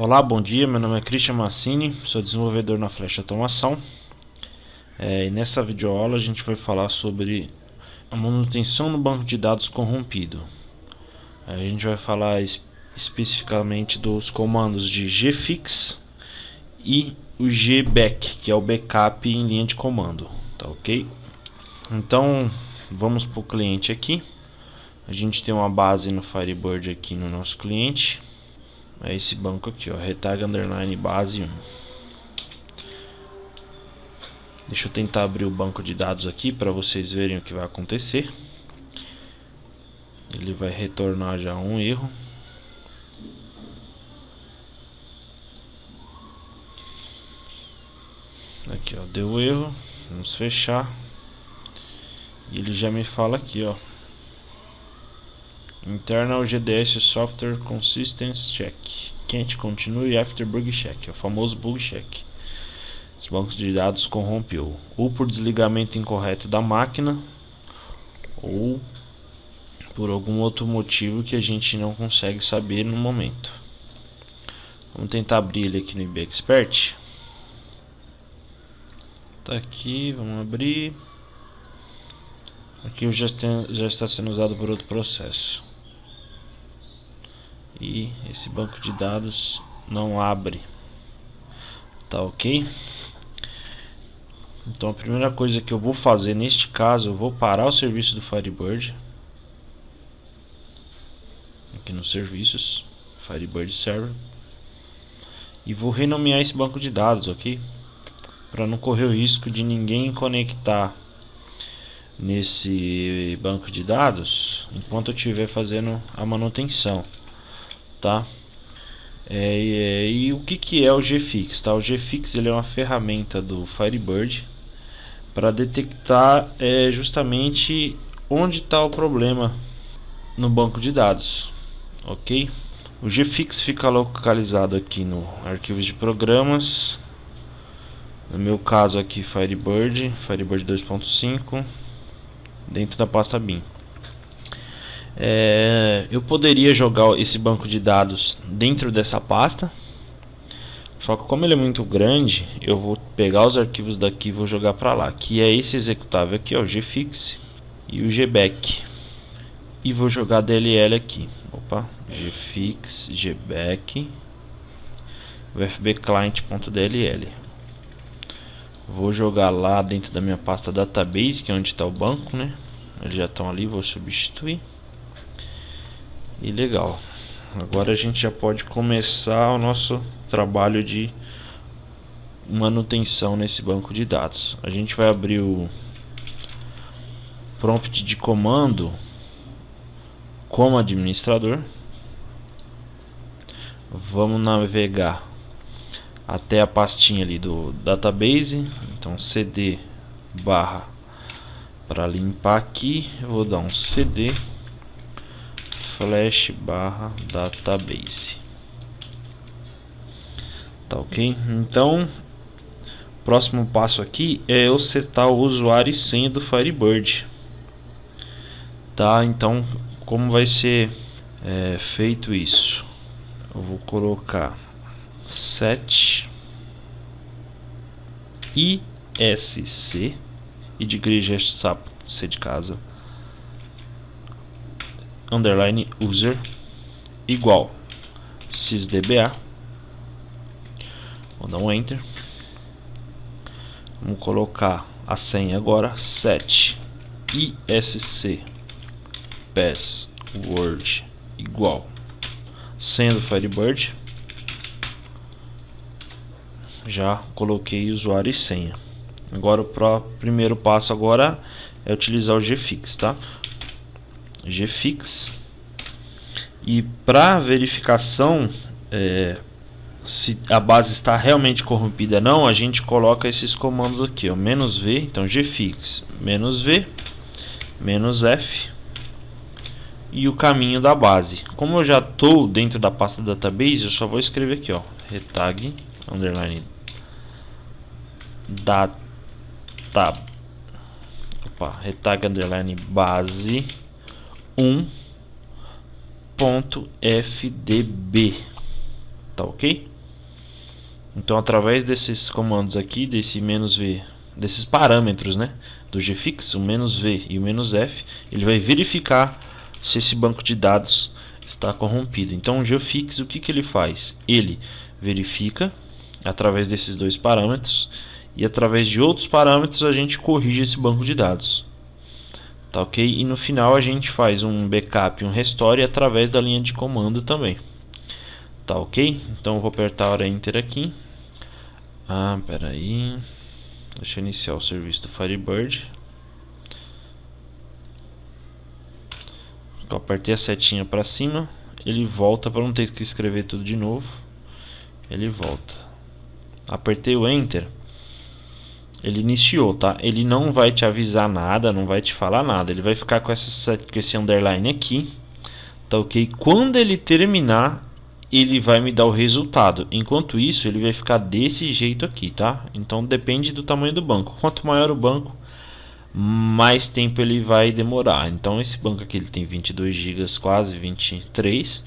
Olá, bom dia, meu nome é Christian Massini, sou desenvolvedor na Flash Automação. E nessa videoaula a gente vai falar sobre a manutenção no banco de dados corrompido. A gente vai falar especificamente dos comandos de gfix e o gback, que é o backup em linha de comando, tá ok? Então vamos para o cliente aqui. A gente tem uma base no Firebird aqui no nosso cliente. É esse banco aqui, ó, retag underline base 1. Deixa eu tentar abrir o banco de dados aqui para vocês verem o que vai acontecer. Ele vai retornar já um erro. Aqui, ó, deu erro. Vamos fechar. E ele já me fala aqui, ó, Internal GDS Software Consistency Check. Can't continue after bug check. É o famoso bug check. Os bancos de dados corrompeu ou por desligamento incorreto da máquina ou por algum outro motivo que a gente não consegue saber no momento. Vamos tentar abrir ele aqui no IB Expert. Tá aqui, vamos abrir. Aqui já está sendo usado por outro processo. E esse banco de dados não abre. Tá ok? Então a primeira coisa que eu vou fazer neste caso, eu vou parar o serviço do Firebird. Aqui nos serviços, Firebird Server. E vou renomear esse banco de dados, ok? Para não correr o risco de ninguém conectar nesse banco de dados enquanto eu estiver fazendo a manutenção, tá? E o que é o gfix, tá? O gfix ele é uma ferramenta do Firebird para detectar justamente onde está o problema no banco de dados, ok? O gfix fica localizado aqui no arquivos de programas, no meu caso aqui Firebird 2.5, dentro da pasta bin. Eu poderia jogar esse banco de dados dentro dessa pasta, só que como ele é muito grande, eu vou pegar os arquivos daqui e vou jogar para lá, que é esse executável aqui, ó, o gfix e o gback, e vou jogar DLL aqui. Opa, gfix, gback, ufb client.dll. Vou jogar lá dentro da minha pasta database, que é onde está o banco, né? Eles já estão ali, vou substituir. E legal. Agora a gente já pode começar o nosso trabalho de manutenção nesse banco de dados. A gente vai abrir o prompt de comando como administrador. Vamos navegar até a pastinha ali do database. Então cd barra, para limpar aqui eu vou dar um cd flash barra database. Tá ok? Então próximo passo aqui é eu setar o usuário e senha do Firebird, tá? Então como vai ser feito isso? Eu vou colocar set isc, e de igreja sapo, C de casa, underline user igual sysdba. Vou dar um enter. Vamos colocar a senha agora, set isc password igual senha do Firebird. Já coloquei usuário e senha. Agora o primeiro passo agora é utilizar o gfix, tá? Gfix. E para verificação se a base está realmente corrompida ou não, a gente coloca esses comandos aqui, ó, "-v", então gfix "-v", "-f", e o caminho da base. Como eu já estou dentro da pasta database, eu só vou escrever aqui, ó, retag underline retag underline base 1.fdb. tá ok? Então através desses comandos aqui, desse "-v", desses parâmetros, né, do gfix, o "-v" e o "-f", ele vai verificar se esse banco de dados está corrompido. Então o gfix, o que ele faz? Ele verifica através desses dois parâmetros, e através de outros parâmetros a gente corrige esse banco de dados, tá ok? E no final a gente faz um backup e um restore através da linha de comando também, tá ok? Então eu vou apertar Enter aqui. Peraí, deixa eu iniciar o serviço do Firebird. Eu apertei a setinha para cima, ele volta para não ter que escrever tudo de novo. Ele volta. Apertei o Enter, ele iniciou, tá? Ele não vai te avisar nada, não vai te falar nada. Ele vai ficar com esse underline aqui, tá ok? Quando ele terminar, ele vai me dar o resultado. Enquanto isso, ele vai ficar desse jeito aqui, tá? Então depende do tamanho do banco. Quanto maior o banco, mais tempo ele vai demorar. Então esse banco aqui ele tem 22 GB, quase 23.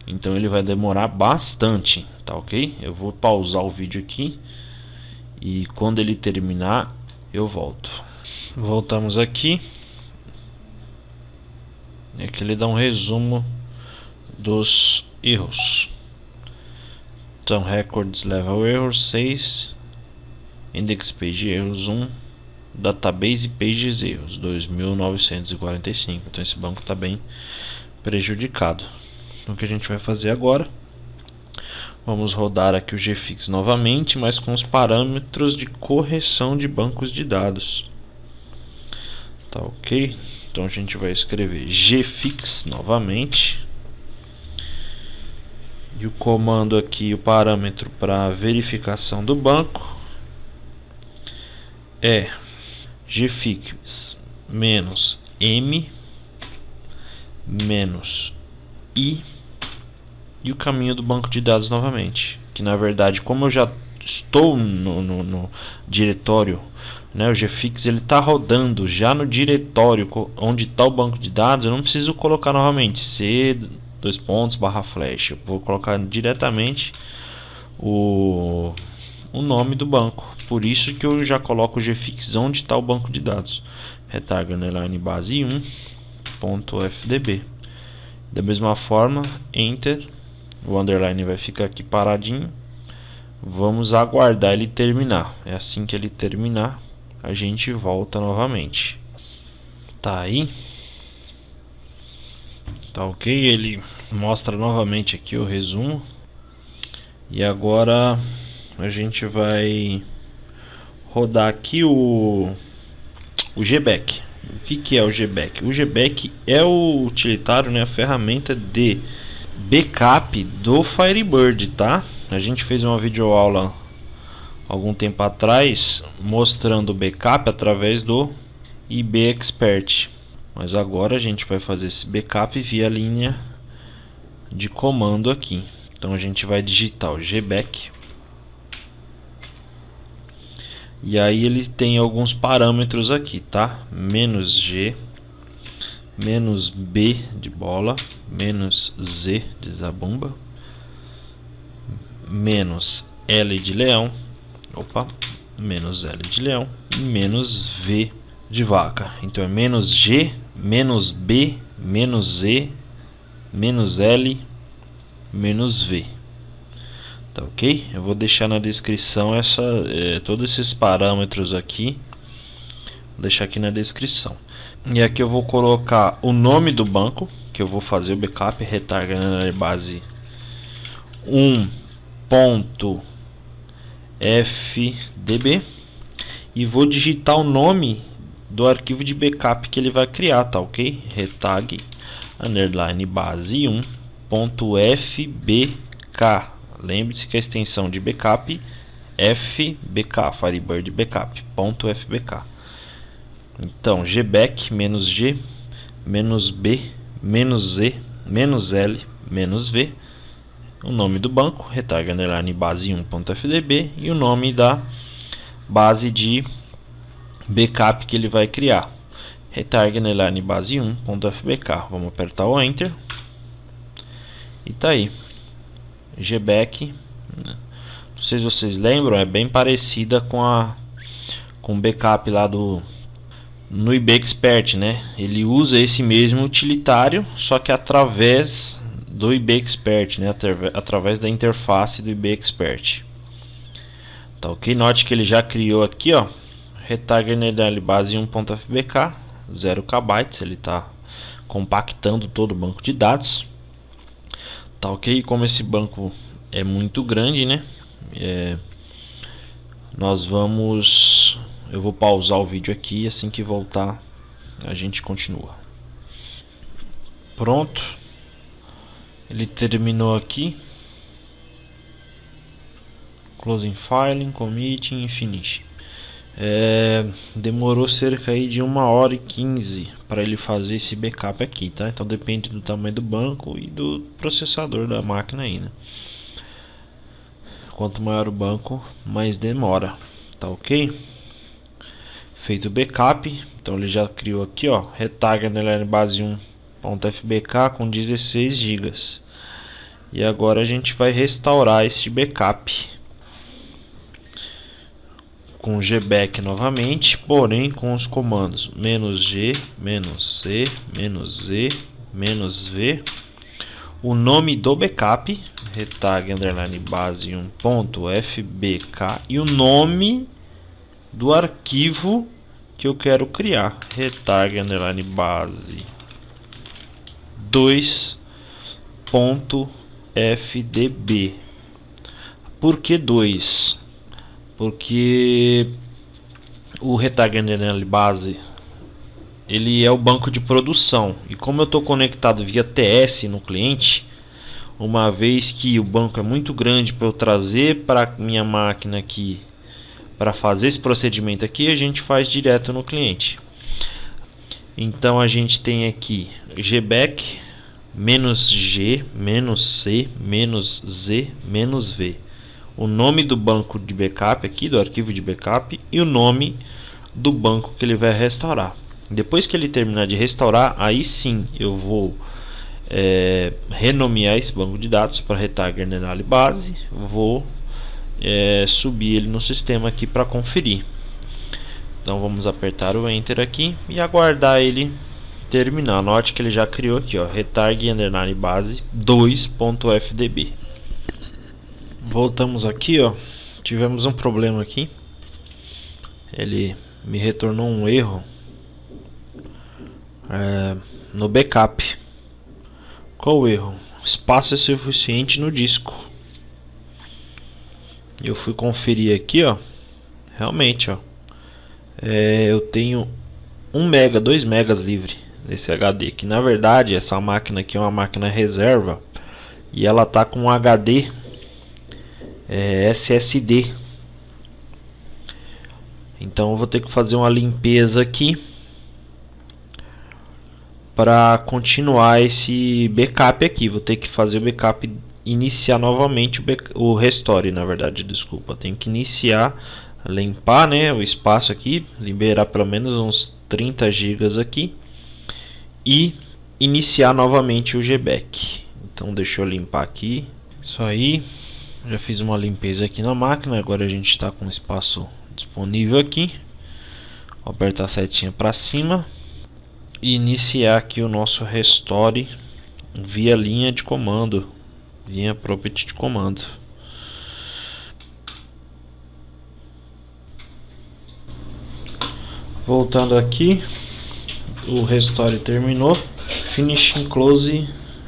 Então ele vai demorar bastante, tá ok? Eu vou pausar o vídeo aqui e quando ele terminar eu volto. Voltamos aqui. E aqui ele dá um resumo dos erros. Então records level errors 6, index page erros 1, database pages erros 2945. Então esse banco está bem prejudicado. Então o que a gente vai fazer agora? Vamos rodar aqui o gfix novamente, mas com os parâmetros de correção de bancos de dados. Tá ok? Então a gente vai escrever gfix novamente. E o comando aqui, o parâmetro para verificação do banco é gfix -m -i e o caminho do banco de dados novamente, que na verdade, como eu já estou no diretório, né, o gfix ele está rodando já no diretório onde está o banco de dados, eu não preciso colocar novamente c:/flash, eu vou colocar diretamente o nome do banco. Por isso que eu já coloco o gfix onde está o banco de dados, retarga underline base 1.fdb. Da mesma forma, enter. O underline vai ficar aqui paradinho. Vamos aguardar ele terminar. É assim que ele terminar, a gente volta novamente. Tá aí. Tá ok? Ele mostra novamente aqui o resumo. E agora a gente vai rodar aqui o gback. O que é o gback? O gback é o utilitário, né, a ferramenta de backup do Firebird, tá? A gente fez uma videoaula algum tempo atrás mostrando o backup através do IB Expert, mas agora a gente vai fazer esse backup via linha de comando aqui. Então a gente vai digitar o gback e aí ele tem alguns parâmetros aqui, tá? -g, -b de bola, -z de zabumba, -l de leão, -l de leão e -v de vaca. Então é -g, -b, -z, -l, -v. Tá ok? Eu vou deixar na descrição todos esses parâmetros aqui. Vou deixar aqui na descrição. E aqui eu vou colocar o nome do banco que eu vou fazer o backup, retarga na base 1.fdb, e vou digitar o nome do arquivo de backup que ele vai criar, tá ok? Retag underline base 1.fbk. Lembre-se que a extensão de backup FBK, Firebird Backup, .fbk. Então, gback -g, -b, -z, -l, -v, o nome do banco, retarga underline base 1.fdb, e o nome da base de backup que ele vai criar, retarga underline base 1.fbk. Vamos apertar o Enter e tá aí. GBack. Não sei se vocês lembram, é bem parecida com o backup lá no IBExpert, né? Ele usa esse mesmo utilitário, só que através do IBExpert, né? Através da interface do IBExpert. Tá ok? Note que ele já criou aqui, ó, retarget base 1.fbk, 0 KB, ele está compactando todo o banco de dados. Tá ok? Como esse banco é muito grande, né? Eu vou pausar o vídeo aqui e assim que voltar a gente continua. Pronto, ele terminou aqui. Closing filing, committing e finish. Demorou cerca aí de 1h15 para ele fazer esse backup aqui, tá? Então depende do tamanho do banco e do processador da máquina aí, né? Quanto maior o banco, mais demora, tá ok? Feito o backup, então ele já criou aqui, ó, retarget base 1.fbk com 16 GB. E agora a gente vai restaurar esse backup com GBack novamente, porém com os comandos "-g", "-c", "-z", "-v", o nome do backup, retarget base 1.fbk, e o nome do arquivo que eu quero criar, retarget base 2.fdb. Por que 2? Porque o retarget base ele é o banco de produção, e como eu estou conectado via TS no cliente, uma vez que o banco é muito grande para eu trazer para minha máquina aqui para fazer esse procedimento aqui, a gente faz direto no cliente. Então a gente tem aqui GBack -g, -c, -z, -v. O nome do banco de backup aqui, do arquivo de backup, e o nome do banco que ele vai restaurar. Depois que ele terminar de restaurar, aí sim eu vou renomear esse banco de dados para retarget base. Vou subir ele no sistema aqui para conferir. Então vamos apertar o Enter aqui e aguardar ele terminar. Note que ele já criou aqui, ó, retarget base 2.fdb. Voltamos aqui, ó. Tivemos um problema aqui. Ele me retornou um erro no backup. Qual o erro? Espaço é suficiente no disco. Eu fui conferir aqui, ó. Realmente, ó. Eu tenho 1 MB, 2 MB livre nesse HD. Que na verdade essa máquina aqui é uma máquina reserva e ela tá com um HD SSD. Então eu vou ter que fazer uma limpeza aqui para continuar esse backup aqui. Vou ter que fazer o backup, iniciar novamente o restore, na verdade, desculpa. Tem que iniciar, limpar, né, o espaço aqui, liberar pelo menos uns 30 GB aqui e iniciar novamente o GBack. Então deixa eu limpar aqui. Isso aí. Já fiz uma limpeza aqui na máquina. Agora a gente está com espaço disponível aqui. Vou apertar a setinha para cima e iniciar aqui o nosso restore via linha de comando, linha property de comando. Voltando aqui, o restore terminou. Finishing, close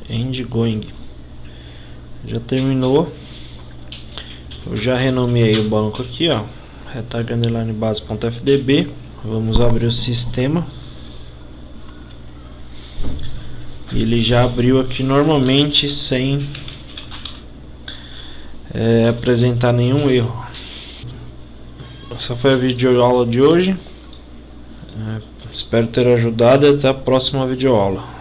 and going. Já terminou. Eu já renomeei o banco aqui, ó, retarget base.fdb. Vamos abrir o sistema. Ele já abriu aqui normalmente sem apresentar nenhum erro. Essa foi a videoaula de hoje. Espero ter ajudado e até a próxima videoaula.